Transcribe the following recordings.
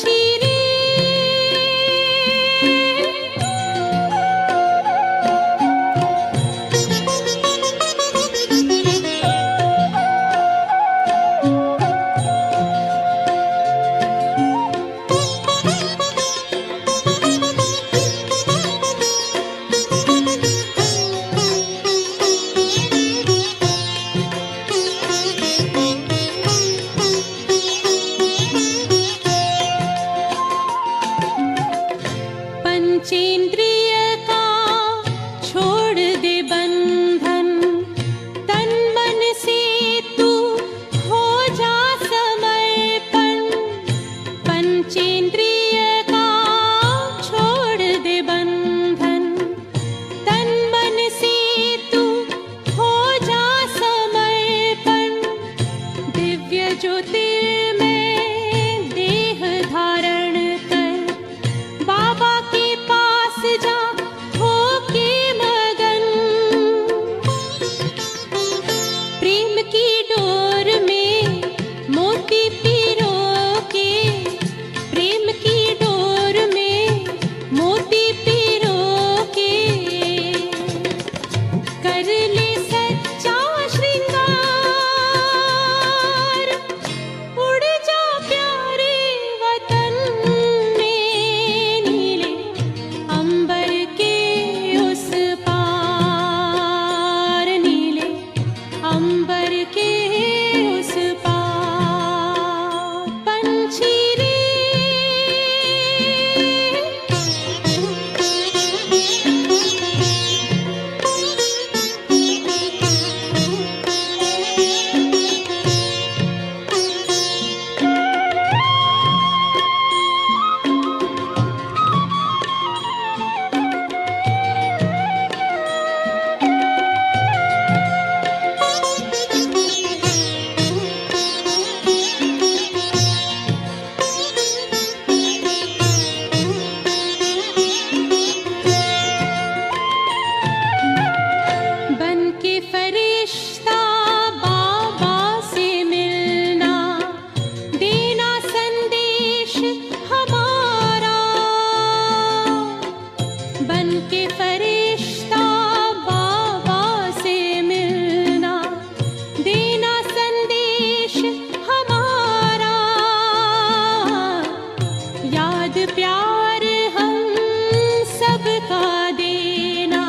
पंछी रे पंचेंद्रिय का छोड़ दे बंधन, तन मन से तू हो जा समर्पण। पंचेंद्रिय का छोड़ दे बंधन, तन मन से तू हो जा समर्पण। दिव्य ज्योतिर्मय देह धारण कर बाबा के पास जा होके मगन। प्रेम की डोर में मोती पिरो के, प्रेम की डोर में मोती पिरो के, कर ले सच्चा श्रृंगार। उड़ जा प्यारे वतन में, नीले अंबर के उस पार, नीले अंबर के उस पार। पंछी रे बन के फरिश्ता बाबा से मिलना, देना संदेश हमारा। बन के फरिश्ता बाबा से मिलना, देना संदेश हमारा। याद प्यार हम सबका देना,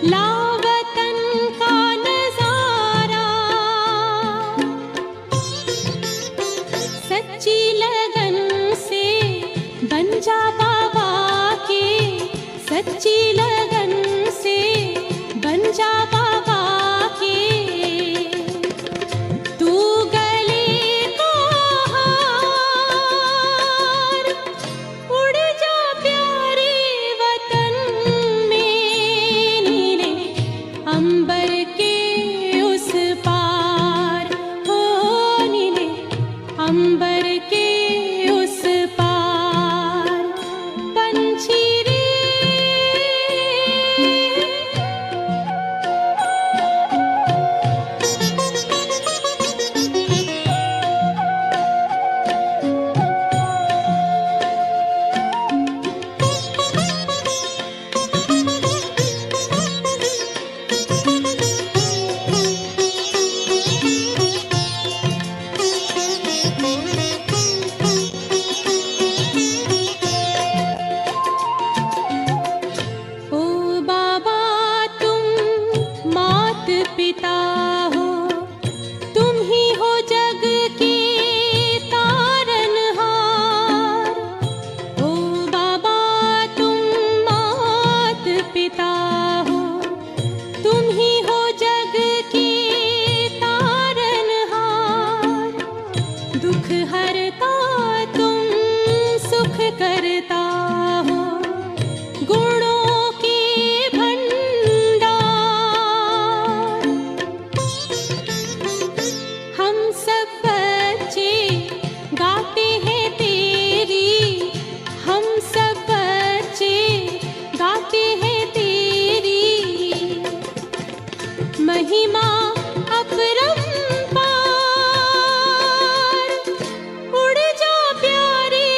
लावतन का नजारा। सच्ची लगन से बन जा बाबा के, सच्ची लगन से बन जा बाबा के। तू गले को हार, उड़ जा प्यारे वतन में, नीले अंबर के उस पार। हो नीले अंबर के उस पार। पंछी रे ओ बाबा तुम मात पिता हो, तुम ही हो जग के तारनहार। ओ बाबा तुम मात पिता हो, तुम ही हो जग के तारनहार। दुख हरता तुम सुख करता हो, गुणों के भंडार। हम सब बच्चे गाते हैं तेरी, हम सब बच्चे गाते हैं तेरी महिमा अपरंपार। उड़ जा प्यारे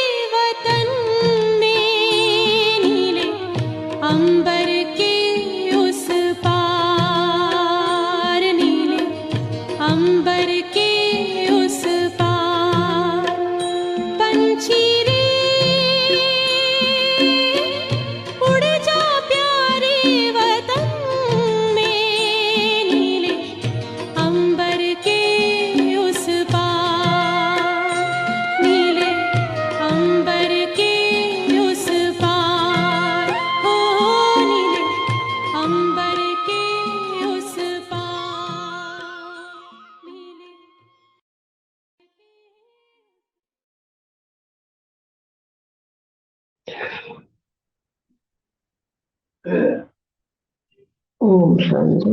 ओम शांति।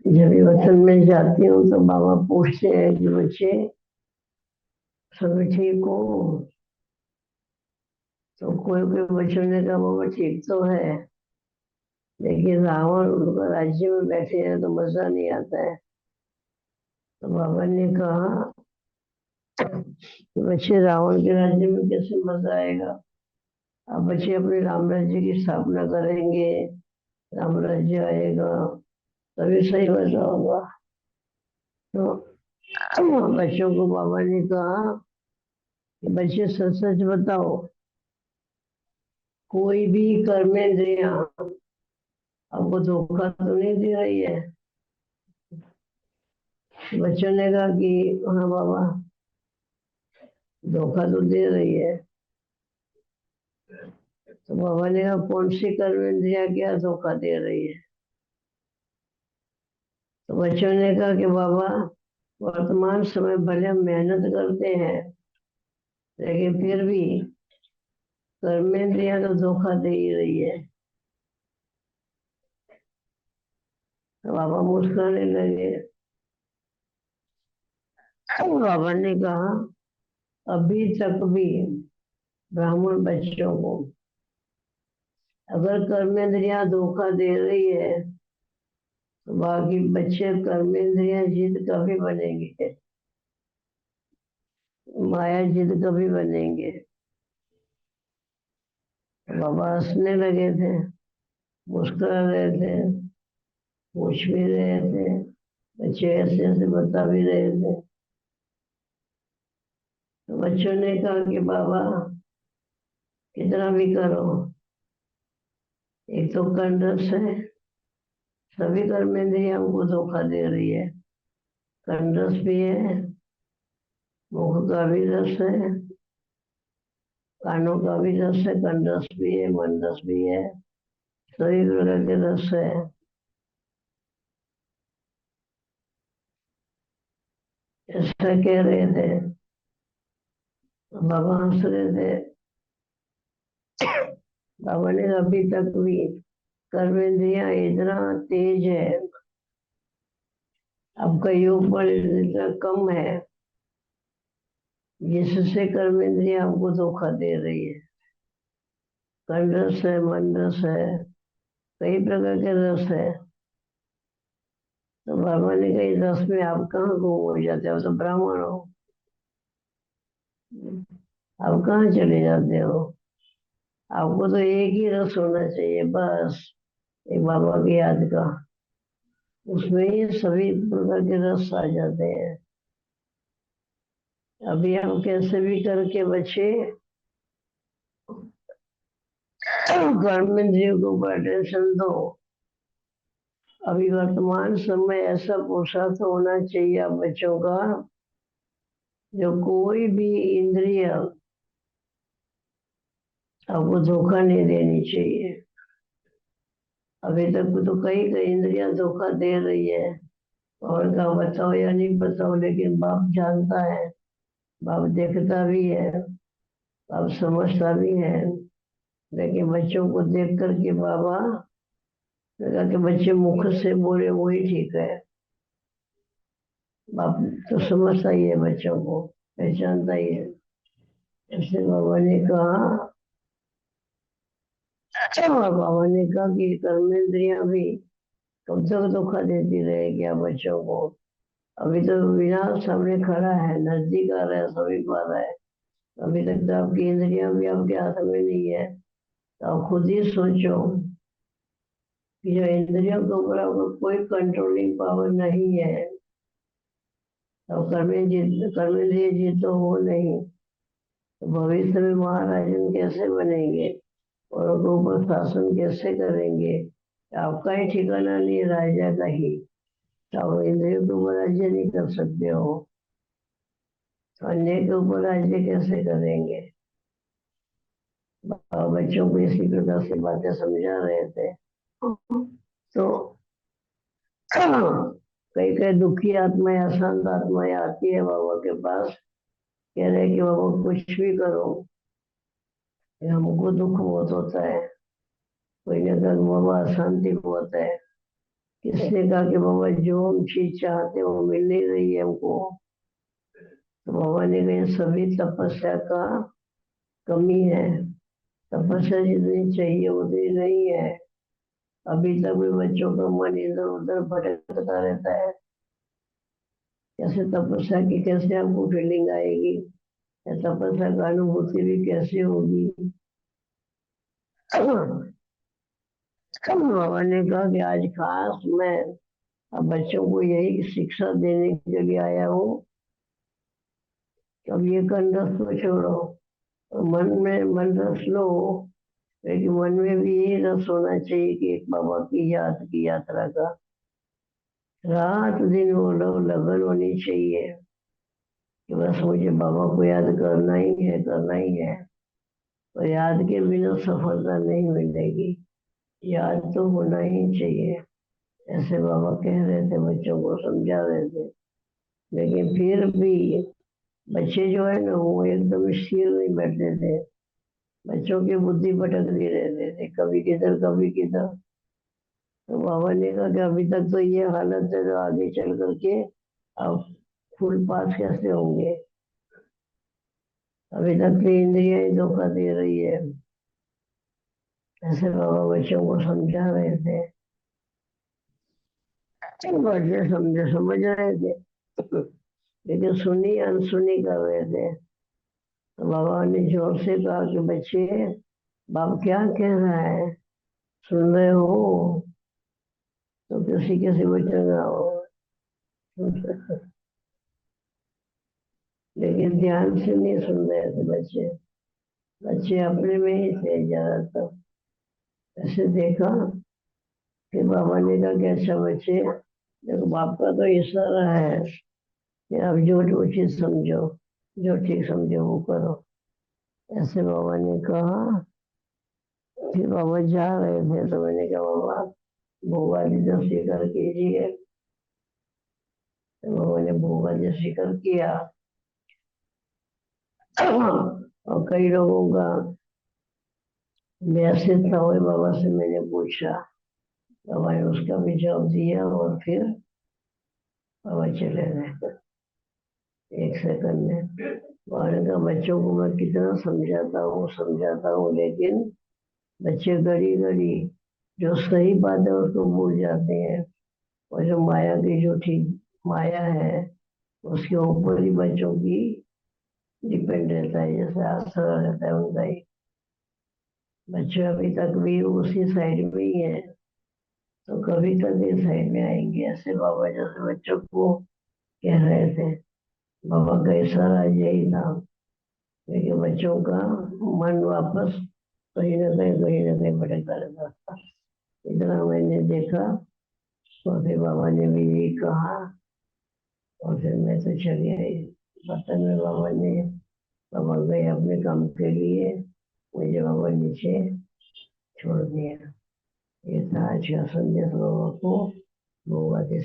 जब भी वचन में जाती हूँ तो बाबा पूछते हैं कि बच्चे सब ठीक हो? तो कोई कोई बच्चों ने कहा बाबा ठीक तो है, लेकिन रावण उनका राज्य में बैठे हैं तो मजा नहीं आता है। तो बाबा ने कहा कि बच्चे रावण के राज्य में कैसे मजा आएगा? अब बच्चे अपने राम राज्य की स्थापना करेंगे, राम राज्य आएगा, तभी सही मजा होगा। तो बच्चों को बाबा ने कहा कि बच्चे सच सच बताओ, कोई भी कर्मेंद्रियां आपको धोखा तो नहीं दे रही है? बच्चों ने कहा कि हाँ बाबा, धोखा तो दे रही है। तो बाबा ने कहा कौन सी कर्मेंद्रियां क्या धोखा दे रही है? तो बच्चों ने कहा कि बाबा, वर्तमान समय भले हम मेहनत करते हैं, लेकिन फिर भी कर्मेंद्रियां तो धोखा दे ही रही है। तो बाबा मुस्कुराने लगे। बाबा ने कहा अभी तक भी ब्राह्मण बच्चों को अगर कर्मेंद्रियां धोखा दे रही है तो बाकी बच्चे कर्मेंद्रियां जिद कभी बनेंगे, माया जिद कभी बनेंगे। बाबा हंसने लगे थे, मुस्कुरा रहे थे, पूछ भी रहे थे, बच्चे ऐसे ऐसे बता भी रहे थे। तो बच्चों ने कहा कि बाबा कितना भी करो, एक तो कंडस है, सभी कर्मेंद्रियां हमको धोखा दे रही है। कंडस भी है, मुख का भी रस है, कानों का भी रस है, कंडस भी है, मन रस भी है, सभी प्रकार के रस है। ऐसा कह रहे थे। बाबा हंस रहे थे। बाबा ने अभी तक भी कर्मेंद्रियां इतना तेज है, आपका योग बल इतना कम है, जिससे कर्मेंद्रियां आपको धोखा दे रही है। कंडस है, मन रस है, कई प्रकार के रस है। तो बाबा ने कहा इस रस में आप कहाँ गुम हो जाते हो? तो ब्राह्मण हो, आप कहाँ चले जाते हो? आपको तो एक ही रस होना चाहिए बस, एक बाबा की याद का। उसमें ही सभी प्रकार के रस आ जाते हैं। अभी हम कैसे भी करके बच्चे कर्मेंद्रियों को ऊपर अटेंशन दो। अभी वर्तमान समय ऐसा पुरुषार्थ होना चाहिए आप बच्चों का, जो कोई भी इंद्रिय आपको धोखा नहीं देनी चाहिए। अभी तक तो कई कई इंद्रियां धोखा दे रही है, और का बताओ या नहीं बताओ, लेकिन बाप जानता है, बाप देखता भी है, बाप समझता भी है। लेकिन बच्चों को देख करके बाबा लगा कि बच्चे मुख से बोले वही ठीक है। बाप तो समझता ही है, बच्चों को पहचानता ही है। ऐसे बाबा ने कहा, बाबा ने कहा कि कर्मेंद्रियां भी कब तक धोखा देती रहेगी आप बच्चों को? अभी तो विनाश सामने खड़ा है, नजदीक आ रहा है, समीप आ रहा है। अभी तक तो आपकी इंद्रियां भी आपके हाथ में नहीं है। तो आप खुद ही सोचो कि जो इंद्रियों के ऊपर आपको कोई कंट्रोलिंग पावर नहीं है, तो कर्मेंद्रिय जीत तो हो नहीं, तो भविष्य में महाराजन कैसे बनेंगे और उनके ऊपर शासन कैसे करेंगे? आपका ही ठिकाना नहीं, राजा का ही। तो आप इंद्रियों के ऊपर राज्य नहीं कर सकते हो, तो अन्य के ऊपर राज्य कैसे करेंगे? बच्चों को इसी प्रकार से बातें समझा रहे थे। तो कई कई दुखी आत्माएं, अशांत आत्माएं आती है बाबा के पास, कह रहे कि बाबा कुछ भी करो, ये हमको दुख बहुत होता है। कोई ने कहा कि बाबा अशांति बहुत है, किसने कहा कि बाबा जो हम चीज चाहते हैं वो मिल नहीं रही है हमको। तो बाबा ने कहा "ये सभी तपस्या का कमी है, तपस्या जितनी चाहिए उतनी नहीं है। अभी तक भी बच्चों का मन इधर उधर भटकता रहता है। कैसे तपस्या की, कैसे हमको फीलिंग आएगी, या तपस्या का अनुभूति भी कैसे होगी। बाबा ने कहा कि आज खास मैं अब बच्चों को यही शिक्षा देने के लिए आया हूँ। अब ये कंदस को छोड़ो और मन में मन रस लो, लेकिन मन में भी यही रस होना चाहिए कि एक बाबा की याद की यात्रा का रात दिन वो लोग लगन होनी चाहिए कि बस मुझे बाबा को याद करना ही है, करना ही है। तो याद के बिना सफलता नहीं मिलेगी, याद तो होना ही चाहिए। ऐसे बाबा कह रहे थे, बच्चों को समझा रहे थे। लेकिन फिर भी बच्चे जो है ना वो एकदम स्थिर नहीं बैठते थे। बच्चों की बुद्धि भटकती रहते थे, कभी किधर कभी किधर। तो बाबा ने कहा कि अभी तक तो ये हालत है, तो आगे चल करके अब फुल पास कैसे होंगे। अभी तक तो इंद्रियां ही धोखा दे रही है। ऐसे बाबा बच्चों को समझा रहे थे, बच्चे समझे समझ रहे थे, लेकिन सुनी अनसुनी कर रहे थे। तो बाबा ने जोर से कहा कि बच्चे, बाप क्या कह रहा है, सुन रहे हो? तो किसी किसी बच्चे ना हो, लेकिन ध्यान से नहीं सुन रहे थे बच्चे। बच्चे अपने में ही थे ज्यादातर। ऐसे देखा कि बाबा ने कहा कि अच्छा बच्चे, देखो बाप का तो इशारा है कि अब जो जो चीज समझो, जो ठीक समझो वो करो। ऐसे बाबा ने कहा। फिर बाबा जा रहे थे तो मैंने कहा बाबा भोग आदि तो स्वीकार कीजिए। तो बाबा ने भोग आदि स्वीकार किया। और कई लोगों का मैसेज था, वही बाबा से मैंने पूछा, बाबा ने उसका भी जवाब दिया और फिर बाबा चले गए एक सेकंड में। बाबा का बच्चों को मैं कितना समझाता हूँ, लेकिन बच्चे घड़ी घड़ी जो सही बात है उसको भूल जाते हैं। और जो माया की जो ठीक माया है उसके ऊपर ही बच्चों की डिपेंड रहता है, जैसे आसरा रहता है उनका ही। बच्चे अभी तक भी उसी साइड में ही है, तो कभी कभी साइड में आएंगे। ऐसे बाबा जैसे बच्चों को कह रहे थे, बाबा का इशारा यही था, लेकिन बच्चों का मन वापस कहीं ना कहीं भटकता रहता था। इतना मैंने देखा। तो फिर बाबा ने भी यही कहा और फिर मैं तो चली आई। बर्तन में बाबा गए अपने काम के लिए, मुझे बाबा नीचे छोड़ दिया। ये था आज का संदेश बाबा को, बाबा के